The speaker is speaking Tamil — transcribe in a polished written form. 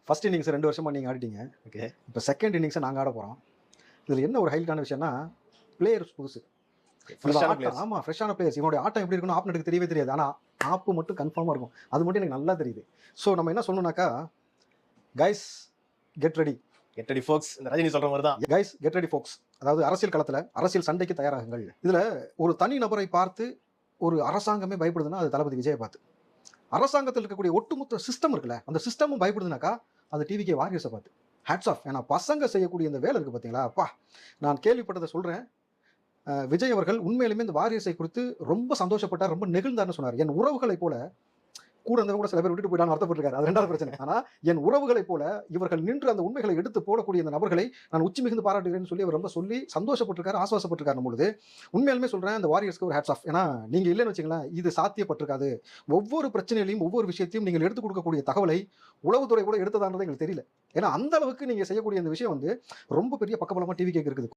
ஃபர்ஸ்ட் இன்னிங்ஸ் 2 வருஷமா நீங்க ஆடிட்டீங்க. ஓகே. இப்போ செகண்ட் இன்னிங்ஸை நாங்க ஆட போறோம். இதுல என்ன ஒரு ஹைலைட்டான விஷயம்னா, பிளேயர்ஸ் புதுசு. ஃப்ரெஷ்ஷான பிளேயர்ஸ். ஆமா, ஃப்ரெஷ்ஷான பிளேயர்ஸ். இவனுடைய ஆட்டம் எப்படி இருக்குன்னு ஆப்னெட்டுக்கு தெரியவே தெரியாது. ஆனா ஆப்பு மட்டும் கன்ஃபார்மா இருக்கும். அது மட்டும் எனக்கு நல்லா தெரியுது. ஸோ நம்ம என்ன சொல்லணும்னாக்கா, guys get ready. Get ready folks. இந்த ரஜினி சொல்ற மாதிரி தான். Guys get ready folks. அதாவது அரசியல் களத்துல அரசியல் சண்டைக்கு தயாராகுங்கள். இதுல ஒரு தனி நபரை பார்த்து ஒரு அரசாங்கமே பயப்படுதுன்னா அது தளபதி விஜயை பார்த்து. அரசாங்கத்தில் இருக்கக்கூடிய ஒட்டுமொத்த சிஸ்டம் இருக்குல்ல, அந்த சிஸ்டமும் பயப்படுதுனாக்கா அது டிவிகே வாரியர்ஸை பார்த்து. Hats off. ஏன்னா பசங்க செய்யக்கூடிய இந்த வேலை இருக்கு பார்த்தீங்களா, அப்பா நான் கேள்விப்பட்டதை சொல்றேன். விஜய் அவர்கள் உண்மையிலுமே இந்த வாரியர்ஸை குறித்து ரொம்ப சந்தோஷப்பட்டார், ரொம்ப நெகிழ்ந்தார்னு சொன்னார். என் உறவுகளை போல கூட இருந்தவங்க கூட சில பேர் விட்டுட்டு போயிட்டான்னு வருத்தப்பட்டிருக்காரு. அது ரெண்டாவது பிரச்சனை. ஆனா என் உறவுகளை போல இவர்கள் நின்று அந்த உண்மைகளை எடுத்து போடக்கூடிய இந்த நபர்களை நான் உச்சி மிகுந்து பாராட்டுகிறேன்னு சொல்லி அவர் ரொம்ப சொல்லி சந்தோஷப்பட்டிருக்காரு, ஆசுவாசப்பட்டிருக்காரு. பொழுது உண்மையாலுமே சொல்றேன், இந்த வாரியர்ஸ்க்கு ஒரு ஹேட்ஸ் ஆஃப். ஏன்னா நீங்க இல்லைன்னு வச்சுங்களேன், இது சாத்தியப்பட்டிருக்காது. ஒவ்வொரு பிரச்சனையிலையும் ஒவ்வொரு விஷயத்தையும் நீங்கள் எடுத்துக் கொடுக்கக்கூடிய தகவலை உளவுத்துறை கூட எடுத்ததான்றது எங்களுக்கு தெரியல. ஏன்னா அந்த அளவுக்கு நீங்க செய்யக்கூடிய இந்த விஷயம் வந்து ரொம்ப பெரிய பக்கபலமா டிவி கேட்க இருக்குது.